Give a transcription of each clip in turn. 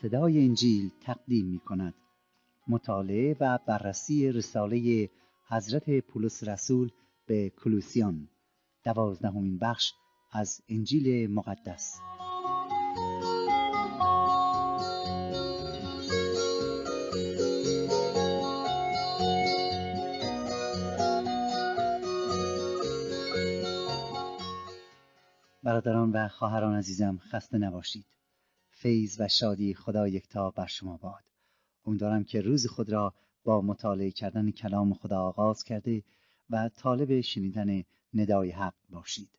صدای انجیل تقدیم می کند. مطالعه و بررسی رساله حضرت پولس رسول به کولوسیان، 12مین بخش از انجیل مقدس. برادران و خواهران عزیزم، خسته نباشید. فیض و شادی خدا یکتا بر شما باد. امیدوارم که روز خود را با مطالعه کردن کلام خدا آغاز کرده و طالب شنیدن ندای حق باشید.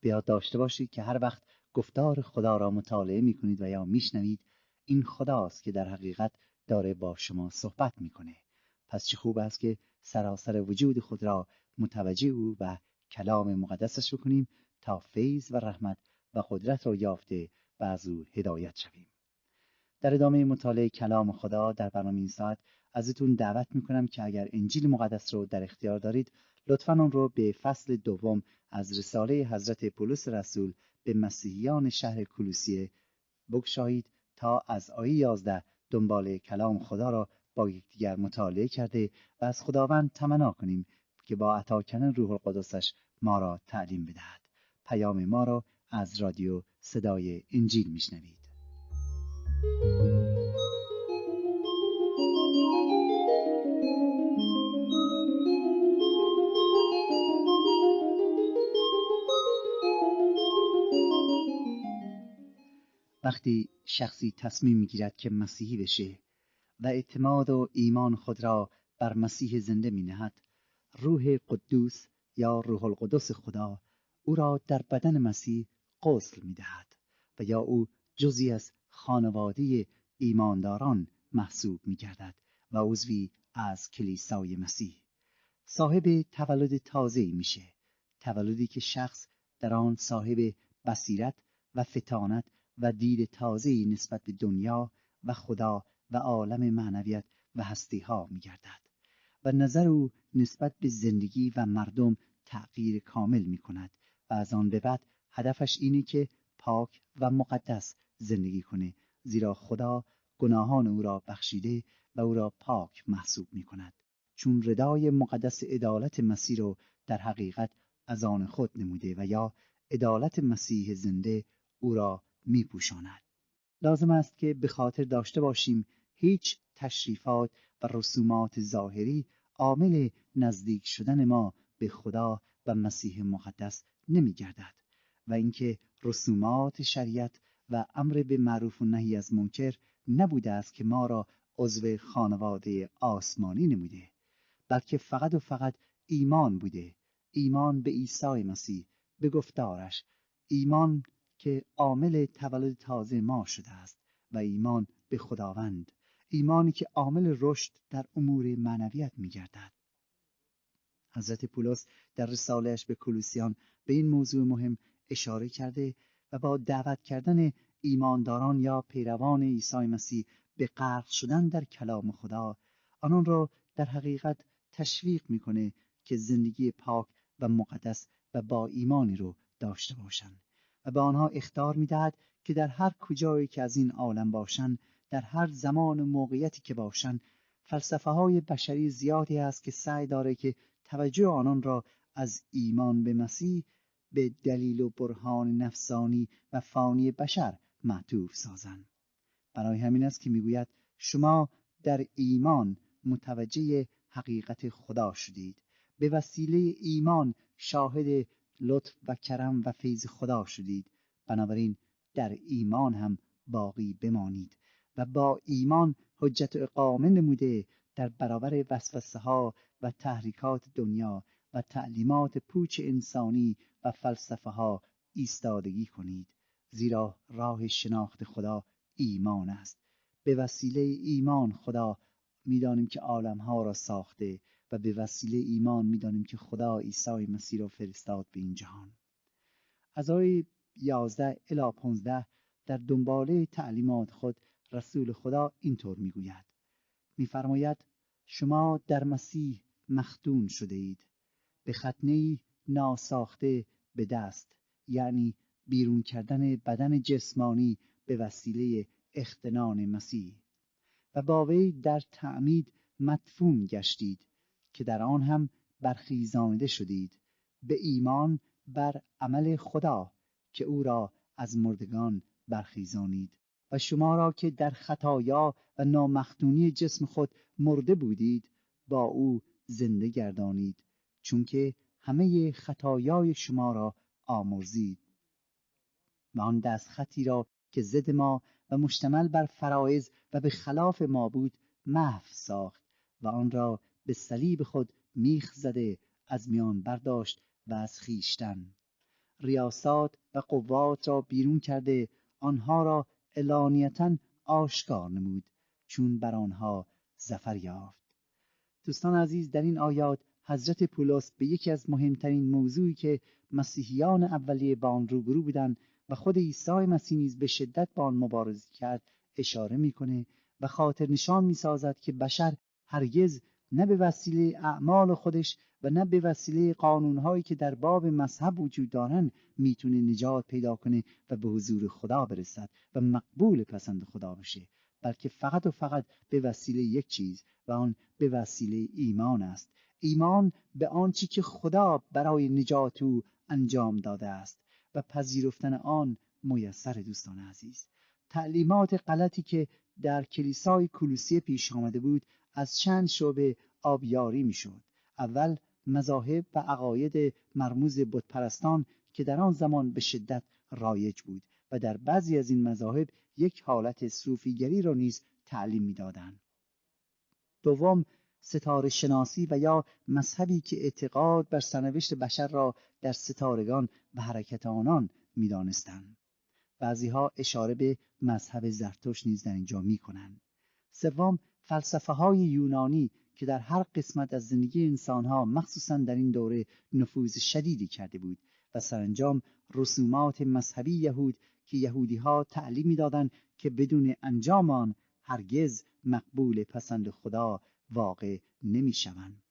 به یاد داشته باشید که هر وقت گفتار خدا را مطالعه می‌کنید و یا میشنوید، این خداست که در حقیقت داره با شما صحبت میکنه. پس چه خوب است که سراسر وجود خود را متوجه او و کلام مقدسش بکنیم تا فیض و رحمت و قدرت را یافته و از او هدایت شویم. در ادامه مطالعه کلام خدا در برنامه این ساعت ازتون دعوت میکنم که اگر انجیل مقدس رو در اختیار دارید، لطفاً آن رو به فصل دوم از رساله حضرت پولس رسول به مسیحیان شهر کولوسیه بگشایید تا از آیه 11 دنبال کلام خدا را با یکدیگر مطالعه کرده و از خداوند تمنا کنیم که با عطا کردن روح القدسش ما را تعلیم بدهد. پیام ما را از رادیو صدای انجیل میشنوید. وقتی شخصی تصمیم میگیرد که مسیحی بشه و اعتماد و ایمان خود را بر مسیح زنده می نهد، روح قدوس یا روح القدس خدا او را در بدن مسیح غسل می دهد و یا او جزئی از خانواده ایمانداران محسوب می گردد و عضوی از کلیسای مسیح. صاحب تولد تازه‌ای میشه، تولدی که شخص در آن صاحب بصیرت و فطانت و دید تازه‌ای نسبت به دنیا و خدا و عالم معنویت و هستی ها می گردد و نظر او نسبت به زندگی و مردم تغییر کامل می کند و از آن به بعد هدفش اینه که پاک و مقدس زندگی کنه، زیرا خدا گناهان او را بخشیده و او را پاک محسوب می کند، چون ردای مقدس عدالت مسیح رو در حقیقت از آن خود نموده و یا عدالت مسیح زنده او را می پوشاند. لازم است که به خاطر داشته باشیم هیچ تشریفات و رسومات ظاهری عامل نزدیک شدن ما به خدا و مسیح مقدس نمی گردد و اینکه رسومات شریعت و امر به معروف و نهی از منکر نبوده است که ما را عضو خانواده آسمانی نموده، بلکه فقط و فقط ایمان بوده، ایمان به عیسی مسیح، به گفتارش، ایمان که عامل تولد تازه ما شده است و ایمان به خداوند، ایمانی که عامل رشد در امور معنویت می گردد. حضرت پولس در رساله‌اش به کولوسیان به این موضوع مهم اشاره کرده و با دعوت کردن ایمانداران یا پیروان عیسی مسیح به غرق شدن در کلام خدا، آنان را در حقیقت تشویق میکنه که زندگی پاک و مقدس و با ایمانی رو داشته باشند و به آنها اخطار میدهد که در هر کجایی که از این عالم باشند، در هر زمان و موقعیتی که باشند، فلسفه های بشری زیادی است که سعی داره که توجه آنان را از ایمان به مسیح به دلیل و برهان نفسانی و فانی بشر معطوف سازند. برای همین است که میگوید شما در ایمان متوجه حقیقت خدا شدید، به وسیله ایمان شاهد لطف و کرم و فیض خدا شدید، بنابراین در ایمان هم باقی بمانید و با ایمان حجت اقامه نموده در برابر وسوسه ها و تحریکات دنیا و تعلیمات پوچ انسانی و فلسفه ها ایستادگی کنید، زیرا راه شناخت خدا ایمان است. به وسیله ایمان خدا میدانیم که عالم ها را ساخته و به وسیله ایمان میدانیم که خدا عیسی مسیح را فرستاد به این جهان. از آیه 11 الی 15 در دنباله تعلیمات خود رسول خدا اینطور میگوید، میفرماید شما در مسیح مختون شده اید به ختنه‌ای ناساخته به دست، یعنی بیرون کردن بدن جسمانی به وسیله اختنان مسیح و با وی در تعمید مدفون گشتید که در آن هم برخیزانیده شدید به ایمان بر عمل خدا که او را از مردگان برخیزانید و شما را که در خطایا و نامختونی جسم خود مرده بودید با او زنده گردانید، چون که همه خطایای شما را آمرزید و آن دستخطی را که ضد ما و مشتمل بر فرایض و به خلاف ما بود محو ساخت و آن را به صلیب خود میخ زده از میان برداشت و از خویشتن ریاسات و قوات را بیرون کرده آنها را علانیةً آشکار نمود چون بر آنها ظفر یافت. دوستان عزیز، در این آیات حضرت پولس به یکی از مهمترین موضوعی که مسیحیان اولیه با آن روبرو بودند و خود عیسی مسیح نیز به شدت با آن مبارزه کرد اشاره میکنه و خاطر نشان میسازد که بشر هرگز نه به وسیله اعمال خودش و نه به وسیله قانونهایی که در باب مذهب وجود دارند میتونه نجات پیدا کنه و به حضور خدا برسد و مقبول پسند خدا بشه، بلکه فقط و فقط به وسیله یک چیز و آن به وسیله ایمان است. ایمان به آنچه که خدا برای نجات او انجام داده است و پذیرفتن آن میسر. دوستان عزیز، تعلیمات غلطی که در کلیسای کولوسیه پیش آمده بود از چند شعبه آبیاری میشد. اول مذاهب و عقاید مرموز بتپرستان که در آن زمان به شدت رایج بود و در بعضی از این مذاهب یک حالت صوفیگری را نیز تعلیم میدادند. دوم ستاره شناسی و یا مذهبی که اعتقاد بر سرنوشت بشر را در ستارگان و حرکت آنان می‌دانستند. بعضی‌ها اشاره به مذهب زرتشت نیز در اینجا می‌کنند. سوم فلسفه‌های یونانی که در هر قسمت از زندگی انسان‌ها مخصوصاً در این دوره نفوذ شدیدی کرده بود و سرانجام رسومات مذهبی یهود که یهودی‌ها تعلیم می‌دادند که بدون انجام آن هرگز مقبول پسند خدا واقع نمی‌شوند.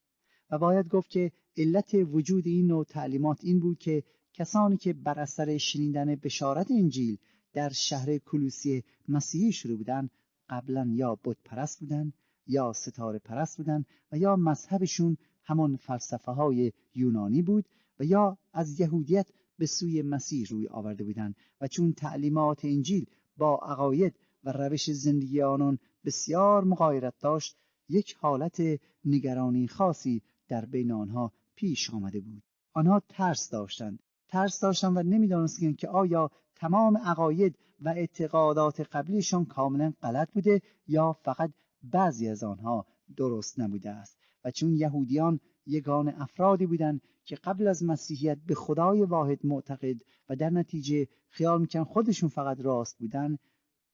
و باید گفت که علت وجود این نوع تعلیمات این بود که کسانی که بر اثر شنیدن بشارت انجیل در شهر کولوسیه مسیحی شده بودند قبلا یا بت پرست بودند یا ستاره پرست بودند و یا مذهبشون همان فلسفه های یونانی بود و یا از یهودیت به سوی مسیح روی آورده بودند و چون تعلیمات انجیل با عقاید و روش زندگی آنان بسیار مغایرت داشت یک حالت نگرانی خاصی در بین آنها پیش آمده بود. آنها ترس داشتند و نمی‌دانستند که آیا تمام عقاید و اعتقادات قبلیشان کاملا غلط بوده یا فقط بعضی از آنها درست نبوده است. و چون یهودیان یگان افرادی بودند که قبل از مسیحیت به خدای واحد معتقد و در نتیجه خیال می‌کردند خودشون فقط راست بودند،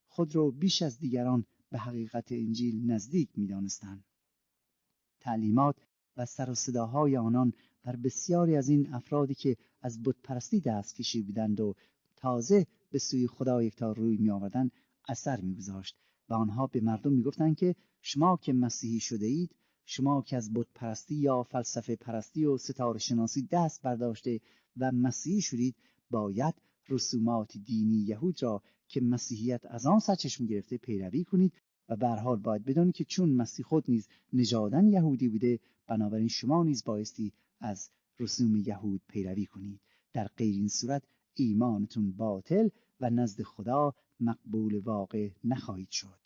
خود رو بیش از دیگران به حقیقت انجیل نزدیک می‌دانستند. تعلیمات و سر و صداهای آنان بر بسیاری از این افرادی که از بتپرستی دست کشیده بودند و تازه به سوی خدا یکتا روی می آوردند اثر می‌گذاشت و آنها به مردم می‌گفتند که شما که مسیحی شده اید، شما که از بتپرستی یا فلسفه پرستی و ستاره شناسی دست برداشته و مسیحی شدید، باید رسومات دینی یهود را که مسیحیت از آن سرچشمه گرفته پیروی کنید و به هر حال باید بدانید که چون مسیح خود نیز نژاداً یهودی بوده، بنابراین شما نیز بایستی از رسوم یهود پیروی کنید. در غیر این صورت ایمانتون باطل و نزد خدا مقبول واقع نخواهید شد.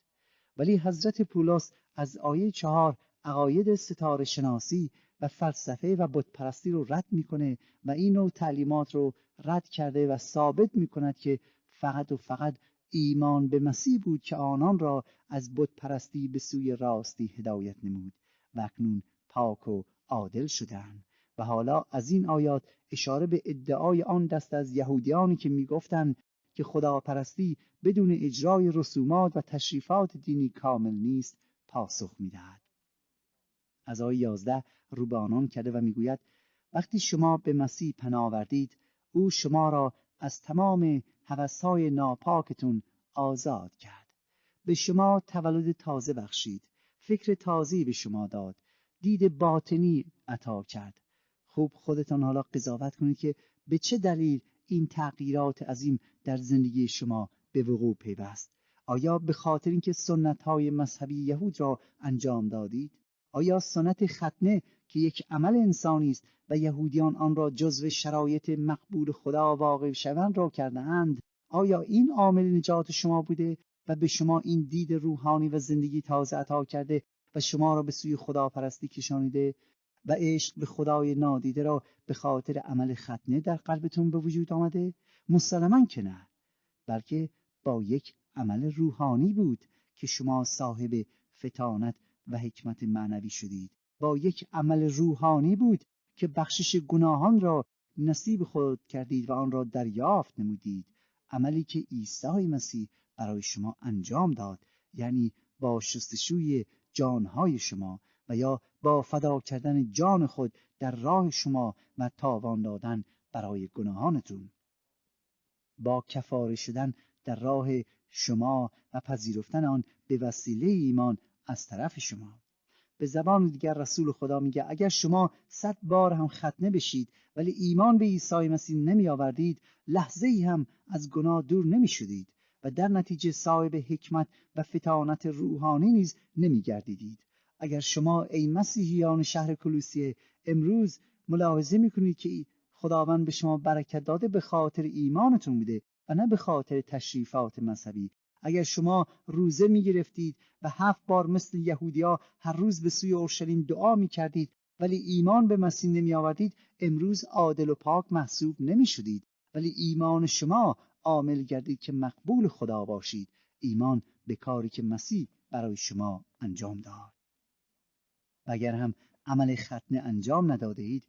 ولی حضرت پولس از آیه 4 عقاید ستاره شناسی و فلسفه و بتپرستی رو رد میکنه و این نوع تعلیمات رو رد کرده و ثابت میکند که فقط و فقط ایمان به مسیح بود که آنان را از بتپرستی به سوی راستی هدایت نمود و اکنون پاک و عادل شدند. و حالا از این آیات اشاره به ادعای آن دست از یهودیانی که میگفتند که خداپرستی بدون اجرای رسومات و تشریفات دینی کامل نیست پاسخ میدهد. از آیه 11 رو به آنان کرده و میگوید وقتی شما به مسیح پناه آوردید، او شما را از تمام هوس‌های ناپاکتون آزاد کرد. به شما تولد تازه بخشید، فکر تازه‌ای به شما داد، دید باطنی عطا کرد. خوب خودتان حالا قضاوت کنید که به چه دلیل این تغییرات عظیم در زندگی شما به وقوع پیوست. آیا به خاطر اینکه سنت‌های مذهبی یهود را انجام دادید؟ آیا سنت ختنه که یک عمل انسانی است و یهودیان آن را جزو شرایط مقبول خدا واقع شوند را کرده‌اند، آیا این عامل نجات شما بوده و به شما این دید روحانی و زندگی تازه عطا کرده و شما را به سوی خداپرستی کشانیده و عشق به خدای نادیده را به خاطر عمل ختنه در قلبتون به وجود آمده؟ مسلماً که نه، بلکه با یک عمل روحانی بود که شما صاحب فطانت و حکمت معنوی شدید. با یک عمل روحانی بود که بخشش گناهان را نصیب خود کردید و آن را دریافت نمودید. عملی که عیسی مسیح برای شما انجام داد، یعنی با شستشوی جانهای شما و یا با فدا کردن جان خود در راه شما و تاوان دادن برای گناهانتون، با کفاره شدن در راه شما و پذیرفتن آن به وسیله ایمان از طرف شما. به زبان دیگر رسول خدا میگه اگر شما 100 بار هم ختنه بشید ولی ایمان به عیسی مسیح نمی آوردید، لحظه ای هم از گناه دور نمی شدید و در نتیجه صاحب حکمت و فطانت روحانی نیز نمی گردیدید. اگر شما ای مسیحیان شهر کلوسیه امروز ملاحظه میکنید که خداوند به شما برکت داده به خاطر ایمانتون بوده و نه به خاطر تشریفات مذهبی. اگر شما روزه می گرفتید و 7 بار مثل یهودیا هر روز به سوی اورشلیم دعا می کردید ولی ایمان به مسیح نمی آوردید، امروز عادل و پاک محسوب نمی شدید. ولی ایمان شما عامل گردید که مقبول خدا باشید، ایمان به کاری که مسیح برای شما انجام داد. و اگر هم عمل ختنه انجام نداده اید،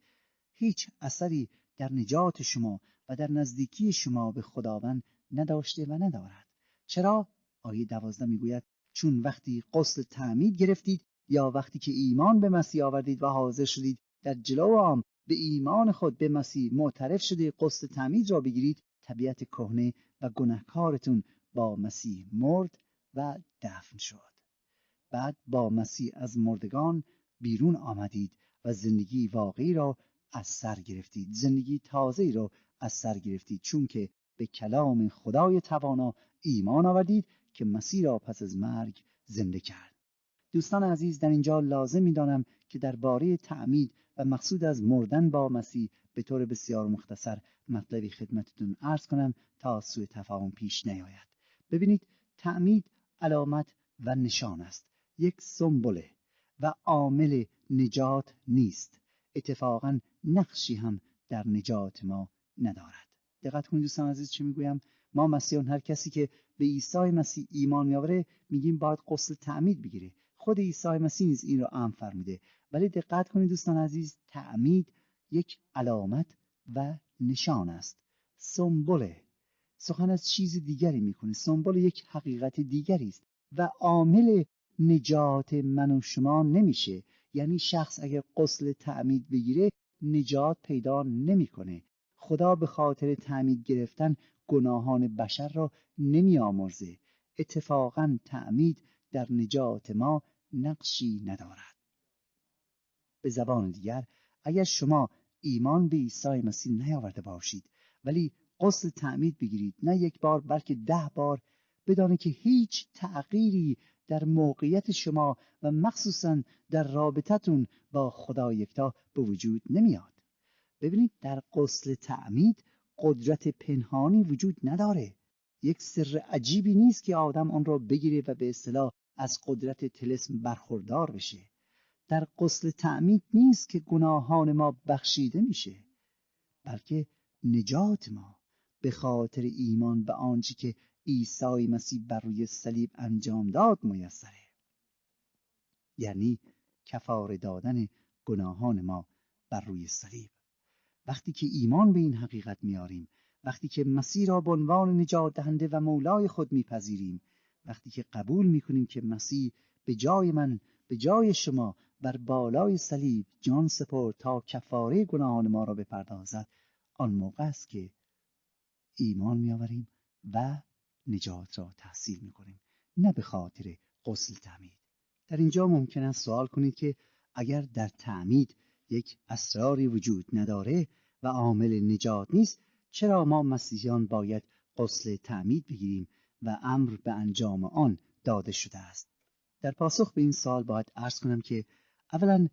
هیچ اثری در نجات شما و در نزدیکی شما به خداوند نداشته و ندارد. چرا؟ آیه 12 میگوید چون وقتی غسل تعمید گرفتید یا وقتی که ایمان به مسیح آوردید و حاضر شدید در جلو عام به ایمان خود به مسیح معترف شده غسل تعمید را بگیرید، طبیعت کهنه و گناهکارتون با مسیح مرد و دفن شد. بعد با مسیح از مردگان بیرون آمدید و زندگی واقعی را از سر گرفتید، زندگی تازه‌ای را از سر گرفتید، چون که به کلام خدای توانا ایمان آوردید که مسیح را پس از مرگ زنده کرد. دوستان عزیز، در اینجا لازم می‌دانم که درباره تعمید و مقصود از مردن با مسیح به طور بسیار مختصر مطلبی خدمتتون عرض کنم تا سوء تفاهم پیش نیاید. ببینید، تعمید علامت و نشان است، یک سمبله و عامل نجات نیست. اتفاقاً نقشی هم در نجات ما ندارد. دقت کنید دوستان عزیز چه میگویم؟ ما مسیحیان هر کسی که به عیسی مسیح ایمان می‌آوره میگیم باید غسل تعمید بگیره. خود عیسی مسیح نیز این را امر فرموده. ولی دقت کنید دوستان عزیز، تعمید یک علامت و نشان است، سمبله. سخن از چیز دیگری میکنه. سمبل یک حقیقت دیگری است و عامل نجات من و شما نمیشه. یعنی شخص اگر غسل تعمید بگیره نجات پیدا نمیکنه. خدا به خاطر تعمید گرفتن گناهان بشر را نمیآمرزه. اتفاقاً تعمید در نجات ما نقشی ندارد. به زبان دیگر، اگر شما ایمان به عیسی مسیح نیاورده باشید ولی غسل تعمید بگیرید، نه 1 بار بلکه 10 بار، بدانید که هیچ تغییری در موقعیت شما و مخصوصاً در رابطتون با خدا یکتا به وجود نمیاد. ببینید، در غسل تعمید قدرت پنهانی وجود نداره. یک سر عجیبی نیست که آدم آن را بگیره و به اصطلاح از قدرت طلسم برخوردار بشه. در غسل تعمید نیست که گناهان ما بخشیده میشه، بلکه نجات ما به خاطر ایمان به آنچه که عیسی مسیح بر روی صلیب انجام داد میسره. یعنی کفاره دادن گناهان ما بر روی صلیب. وقتی که ایمان به این حقیقت میاریم، وقتی که مسیح را به عنوان نجات دهنده و مولای خود میپذیریم، وقتی که قبول میکنیم که مسیح به جای من، به جای شما بر بالای صلیب جان سپرد تا کفاره گناهان ما را بپردازد، آن موقع است که ایمان میآوریم و نجات را تحصیل میکنیم، نه به خاطر غسل تعمید. در اینجا ممکن است سوال کنید که اگر در تعمید یک اسراری وجود نداره و عامل نجات نیست، چرا ما مسیحیان باید غسل تعمید بگیریم و امر به انجام آن داده شده است. در پاسخ به این سوال باید عرض کنم که اولا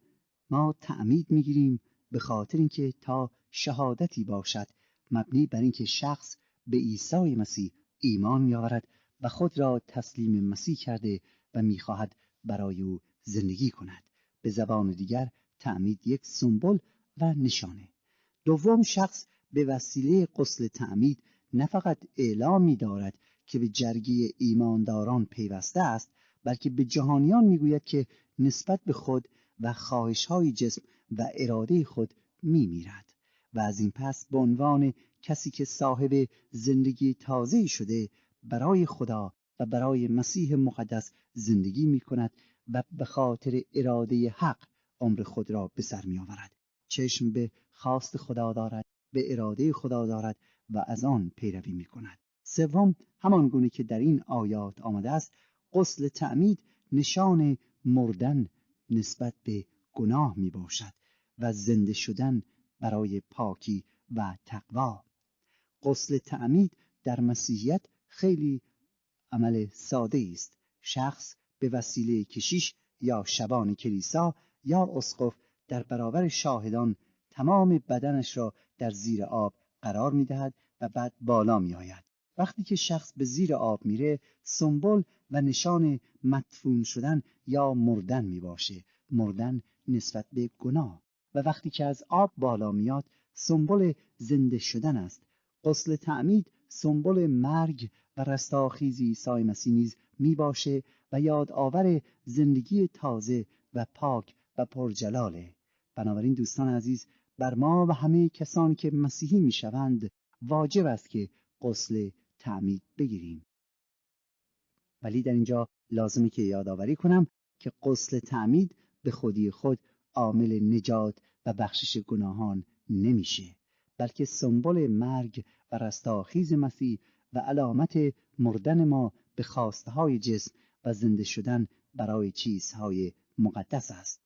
ما تعمید میگیریم به خاطر اینکه تا شهادتی باشد مبنی بر اینکه شخص به عیسی مسیح ایمان می‌آورد و خود را تسلیم مسیح کرده و می‌خواهد برای او زندگی کند. به زبان دیگر تعمید یک سمبل و نشانه. دوم، شخص به وسیله غسل تعمید نه فقط اعلام می‌دارد که به جرگه ایمانداران پیوسته است، بلکه به جهانیان می‌گوید که نسبت به خود و خواهش‌های جسم و اراده خود می‌میرد و از این پس به عنوان کسی که صاحب زندگی تازه‌ای شده برای خدا و برای مسیح مقدس زندگی می‌کند و به خاطر اراده حق عمر خود را به سر می‌آورد. چشم به خواست خدا دارد، به اراده خدا دارد و از آن پیروی می‌کند. سوم، همان گونه که در این آیات آمده است، غسل تعمید نشان مردن نسبت به گناه می باشد و زنده شدن برای پاکی و تقوا. غسل تعمید در مسیحیت خیلی عمل ساده است. شخص به وسیله کشیش یا شبان کلیسا یا اسقف در برابر شاهدان تمام بدنش را در زیر آب قرار می دهد و بعد بالا می آید. وقتی که شخص به زیر آب میره، سمبل و نشان مدفون شدن یا مردن می باشه. مردن نسبت به گناه. و وقتی که از آب بالا میاد، سمبل زنده شدن است. غسل تعمید سمبل مرگ و رستاخیز عیسی مسیح نیز می باشه و یادآور زندگی تازه و پاک و پرجلاله. بنابراین دوستان عزیز، بر ما و همه کسانی که مسیحی می شوند واجب است که غسل تعمید بگیریم. ولی در اینجا لازمه که یادآوری کنم که غسل تعمید به خودی خود عامل نجات و بخشش گناهان نمیشه، بلکه سمبل مرگ و رستاخیز مسیح و علامت مردن ما به خواستهای جسم و زنده شدن برای چیزهای مقدس است.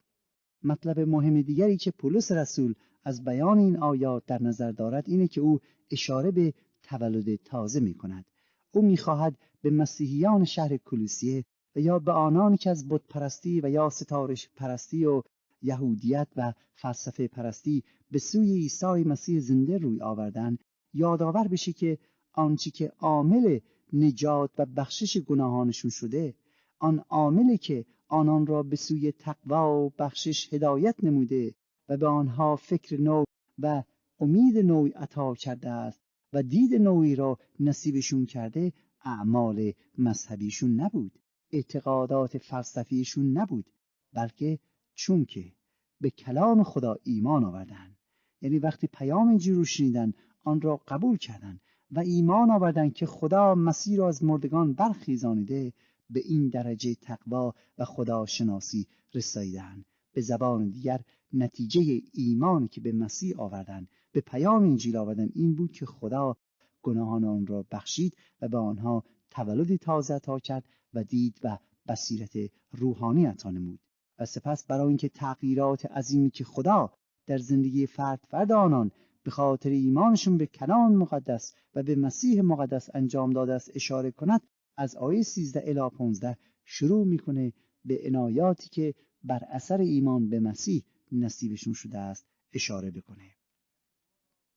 مطلب مهم دیگری که پولس رسول از بیان این آیات در نظر دارد اینه که او اشاره به تولد تازه می کند. او می خواهد به مسیحیان شهر کولوسیه و یا به آنانی که از بت پرستی و یا ستارش پرستی و یهودیت و فلسفه پرستی به سوی عیسی مسیح زنده روی آوردن یادآور بشه که آنچه که عامل نجات و بخشش گناهانشون شده، آن عاملی که آنان را به سوی تقوا و بخشش هدایت نموده و به آنها فکر نو و امید نوعی عطا کرده است و دید نوعی را نصیبشون کرده، اعمال مذهبیشون نبود، اعتقادات فلسفیشون نبود، بلکه چون که به کلام خدا ایمان آوردن، یعنی وقتی پیام انجیل رو شنیدن آن را قبول کردن و ایمان آوردن که خدا مسیح را از مردگان برخیزانیده، به این درجه تقوا و خداشناسی رسیدند. به زبان دیگر نتیجه ایمانی که به مسیح آوردن، به پیام انجیل آوردن، این بود که خدا گناهان آن را بخشید و به آنها تولد تازه عطا کرد و دید و بصیرت روحانی عطا نمود. و سپس برای اینکه تغییرات عظیمی که خدا در زندگی فرد آنان به خاطر ایمانشون به کلام مقدس و به مسیح مقدس انجام داده است اشاره کند، از آیه 13 الی 15 شروع میکنه به عنایاتی که بر اثر ایمان به مسیح نصیبشون شده است اشاره بکنه.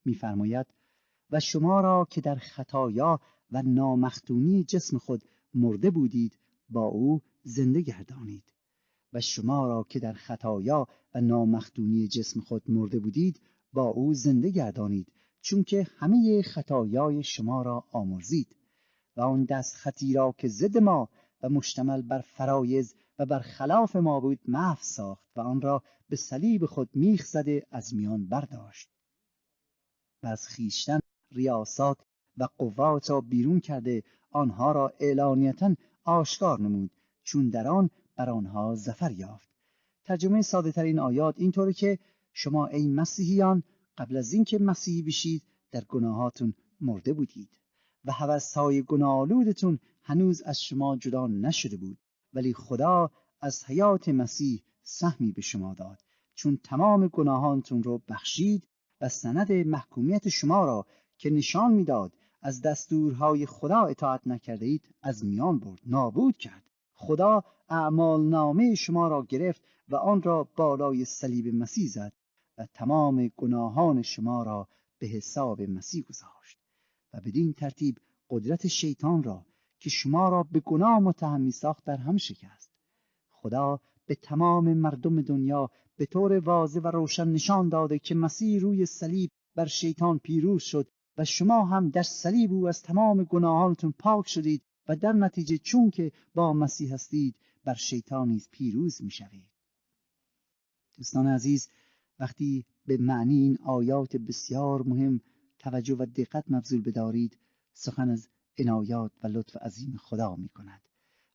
میفرماید و شما را که در خطایا و نامختونی جسم خود مرده بودید با او زنده گردانید. و شما را که در خطایا و نامختونی جسم خود مرده بودید با او زنده گردانید، چون که همه خطایای شما را آمرزید و آن دست خطی را که ضد ما و مشتمل بر فرایض و بر خلاف ما بود محو ساخت و آن را به صلیب خود میخ زده از میان برداشت و از خویشتن ریاست و قوات را بیرون کرده آنها را علانیتا آشکار نمود، چون در آن بر آنها ظفر یافت. ترجمه ساده تر این آیات اینطوره که شما ای مسیحیان قبل از اینکه مسیحی بشید در گناهاتون مرده بودید و هوس‌های گناه‌آلودتون هنوز از شما جدا نشده بود، ولی خدا از حیات مسیح سهمی به شما داد، چون تمام گناهانتون رو بخشید و سند محکومیت شما را که نشان میداد از دستورهای خدا اطاعت نکرده اید از میان برد، نابود کرد. خدا اعمال نامه شما را گرفت و آن را بالای صلیب مسیح زد و تمام گناهان شما را به حساب مسیح گذاشت و بدین ترتیب قدرت شیطان را که شما را به گناه متهم می‌ساخت در هم شکست. خدا به تمام مردم دنیا به طور واضح و روشن نشان داده که مسیح روی صلیب بر شیطان پیروز شد و شما هم در صلیب او از تمام گناهانتون پاک شدید و در نتیجه چون که با مسیح هستید بر شیطان نیز پیروز می‌شوید. دوستان عزیز، وقتی به معنی این آیات بسیار مهم توجه و دقت مبذول بدارید، سخن از عنایات و لطف عظیم خدا می‌کند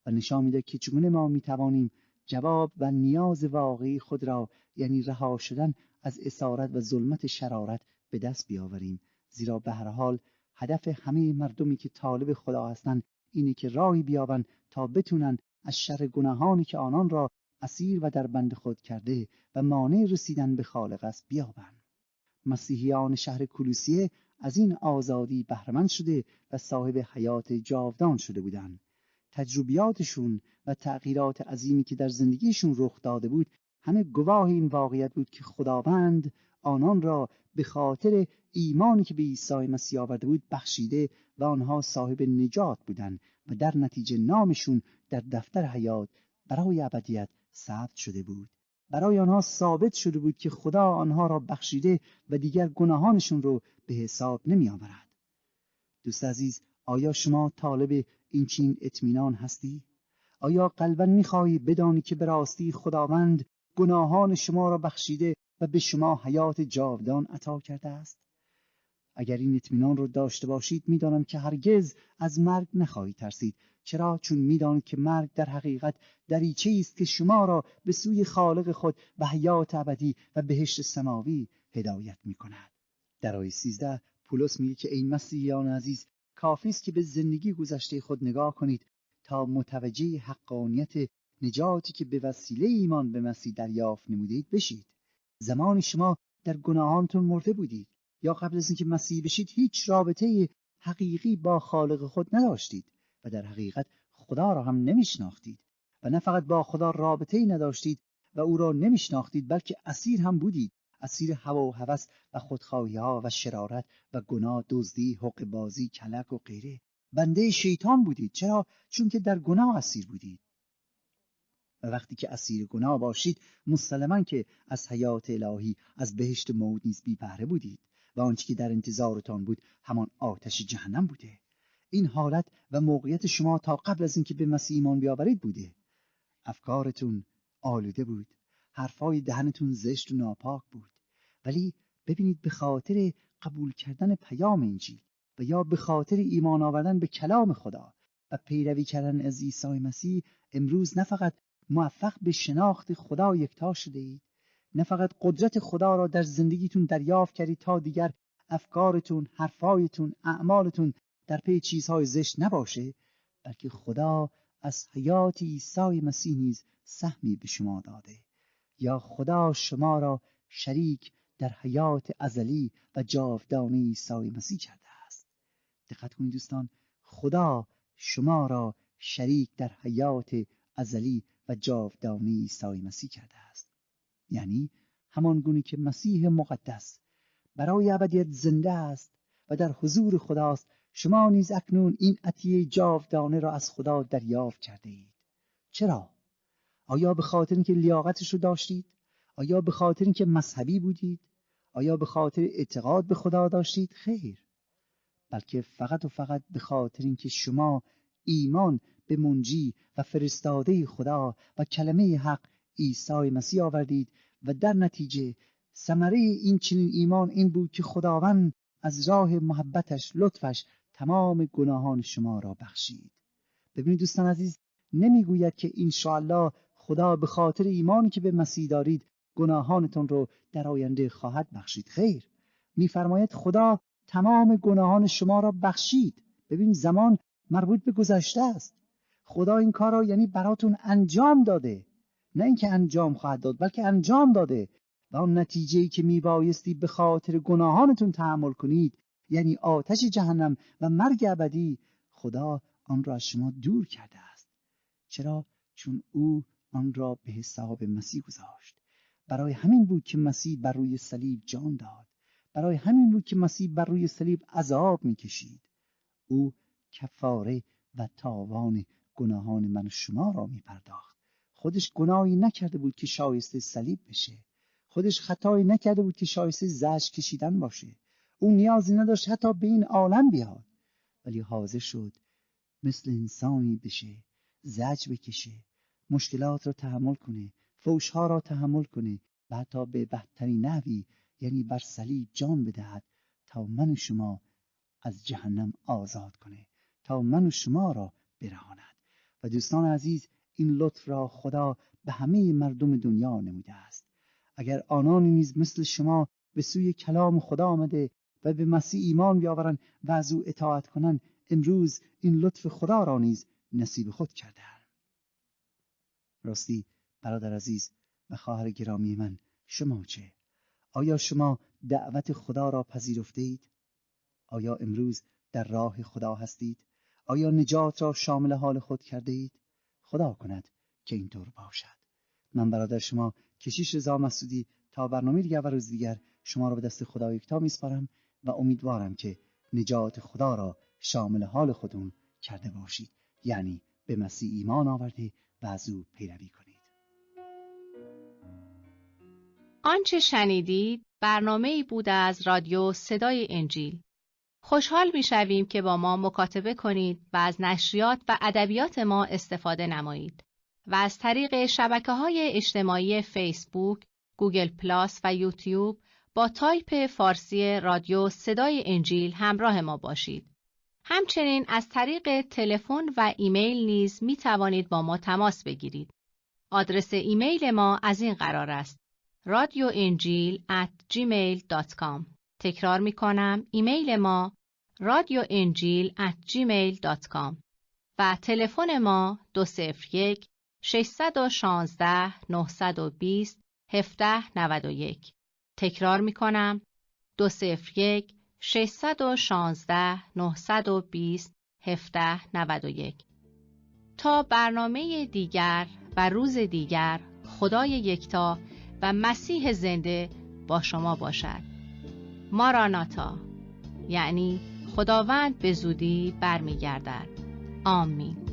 و نشان می‌دهد که چگونه ما می‌توانیم جواب و نیاز واقعی خود را، یعنی رها شدن از اسارت و ظلمت شرارت، به دست بیاوریم. زیرا به هر حال هدف همه مردمی که طالب خدا هستند اینه که راهی بیابند تا بتونن از شر گناهانی که آنان را اسیر و در بند خود کرده و مانع رسیدن به خالق است بیابند. مسیحیان شهر کولوسیه از این آزادی بهره‌مند شده و صاحب حیات جاودان شده بودند. تجربیاتشون و تغییرات عظیمی که در زندگیشون رخ داده بود همه گواه این واقعیت بود که خداوند آنان را به خاطر ایمانی که به عیسی مسیح آورده بود بخشیده و آنها صاحب نجات بودند و در نتیجه نامشون در دفتر حیات برای ابدیت ثبت شده بود. برای آنها ثابت شده بود که خدا آنها را بخشیده و دیگر گناهانشون رو به حساب نمی آورد. دوست عزیز، آیا شما طالب این چنین اطمینان هستی؟ آیا قلباً می‌خواهی بدانی که به راستی خداوند گناهان شما را بخشیده و به شما حیات جاودان عطا کرده است؟ اگر این اطمینان رو داشته باشید می‌دانم که هرگز از مرگ نخواهید ترسید. چرا؟ چون می‌دانید که مرگ در حقیقت دریچه‌ای است که شما را به سوی خالق خود و حیات ابدی و بهشت سماوی هدایت می‌کند. در آیه 13 پولس میگه که ای مسیحیان عزیز، کافی است که به زندگی گذشته خود نگاه کنید تا متوجه حقانیت نجاتی که به وسیله ایمان به مسیح دریافت نمودید بشید. زمانی شما در گناهانتون مرده بودید یا قبل از اینکه مسیحی بشید هیچ رابطه حقیقی با خالق خود نداشتید و در حقیقت خدا را هم نمیشناختید و نه فقط با خدا رابطه‌ای نداشتید و او را نمیشناختید بلکه اسیر هم بودید، اسیر هوا و هوس و خودخواهی‌ها و شرارت و گناه، دزدی، حقه بازی، کلک و غیره. بنده شیطان بودید. چرا؟ چون که در گناه اسیر بودید. و وقتی که اسیر گناه باشید مسلماً که از حیات الهی، از بهشت موعود نیز بی بهره بودید و آنچه که در انتظارتان بود همان آتش جهنم بوده. این حالت و موقعیت شما تا قبل از اینکه به مسیح ایمان بیاورید بوده. افکارتون آلوده بود، حرفای دهنتون زشت و ناپاک بود. ولی ببینید، به خاطر قبول کردن پیام انجیل و یا به خاطر ایمان آوردن به کلام خدا و پیروی کردن از عیسی مسیح امروز نه فقط موفق به شناخت خدا یکتا شده اید، نه فقط قدرت خدا را در زندگیتون دریافت کردید تا دیگر افکارتون، حرفایتون، اعمالتون در پی چیزهای زشت نباشه، بلکه خدا از حیات عیسی مسیح نیز سهمی به شما داده. یا خدا شما را شریک در حیات ازلی و جاودانه عیسی مسیح کرده است. دقت کنید دوستان، خدا شما را شریک در حیات ازلی و جاودانه عیسی مسیح کرده است. یعنی همان گونه که مسیح مقدس برای ابدیت زنده است و در حضور خداست، شما نیز اکنون این عطیه جاودانه را از خدا دریافت کرده اید. چرا؟ آیا به خاطر اینکه لیاقتش رو داشتید؟ آیا به خاطر اینکه مذهبی بودید؟ آیا به خاطر اعتقاد به خدا داشتید؟ خیر، بلکه فقط و فقط به خاطر اینکه شما ایمان به منجی و فرستاده خدا و کلمه حق عیسی مسیح آوردید و در نتیجه ثمره این چنین ایمان این بود که خداوند از راه محبتش، لطفش، تمام گناهان شما را بخشید. ببینید دوستان عزیز، نمیگوید که انشاءالله خدا به خاطر ایمانی که به مسیح دارید گناهانتون رو در آینده خواهد بخشید. خیر، میفرماید خدا تمام گناهان شما را بخشید. ببین، زمان مربوط به گذشته است. خدا این کار را یعنی براتون انجام داده، نه اینکه انجام خواهد داد، بلکه انجام داده و اون نتیجه‌ای که میبایستی به خاطر گناهانتون تحمل کنید، یعنی آتش جهنم و مرگ ابدی، خدا آن را از شما دور کرده است. چرا؟ چون او آن را به حساب مسیح گذاشت. برای همین بود که مسیح بر روی صلیب جان داد. برای همین بود که مسیح بر روی صلیب عذاب می‌کشید. او کفاره و تاوان گناهان من و شما را می‌پرداخت. خودش گناهی نکرده بود که شایسته صلیب بشه. خودش خطایی نکرده بود که شایسته زجر کشیدن باشه. او نیازی نداشت حتی به این عالم بیاد، ولی حاضر شد مثل انسانی بشه، زجر بکشه، مشکلات را تحمل کنه، فوش‌ها را تحمل کنه و حتی به بدترین نحوی، یعنی بر صلیب جان بدهد تا من و شما از جهنم آزاد کنه، تا من و شما را برهاند. و دوستان عزیز، این لطف را خدا به همه مردم دنیا نموده است. اگر آنانی نیز مثل شما به سوی کلام خدا آمده و به مسیح ایمان بیاورند و از او اطاعت کنند، امروز این لطف خدا را نیز نصیب خود کردند. راستی برادر عزیز و خواهر گرامی من، شما چه؟ آیا شما دعوت خدا را پذیرفته اید؟ آیا امروز در راه خدا هستید؟ آیا نجات را شامل حال خود کرده اید؟ خدا کند که اینطور باشد. من برادر شما کشیش رضا مسعودی تا برنامه دیگر و روز دیگر شما را به دست خدا یکتا میسپارم و امیدوارم که نجات خدا را شامل حال خودتون کرده باشید، یعنی به مسیح ایمان آورده و از او پیروی کنید. آنچه شنیدید برنامه‌ای بود از رادیو صدای انجیل. خوشحال می‌شویم که با ما مکاتبه کنید و از نشریات و ادبیات ما استفاده نمایید و از طریق شبکه‌های اجتماعی فیسبوک، گوگل پلاس و یوتیوب با تایپ فارسی رادیو صدای انجیل همراه ما باشید. همچنین از طریق تلفن و ایمیل نیز می توانید با ما تماس بگیرید. آدرس ایمیل ما از این قرار است: radioenjil@gmail.com. تکرار می کنم، ایمیل ما radioenjil@gmail.com و تلفن ما 201 616 920 1791. تکرار می کنم، 201 616 920 1791. تا برنامه دیگر و روز دیگر، خدای یکتا و مسیح زنده با شما باشد. ماراناتا، یعنی خداوند به زودی برمیگردد. آمین.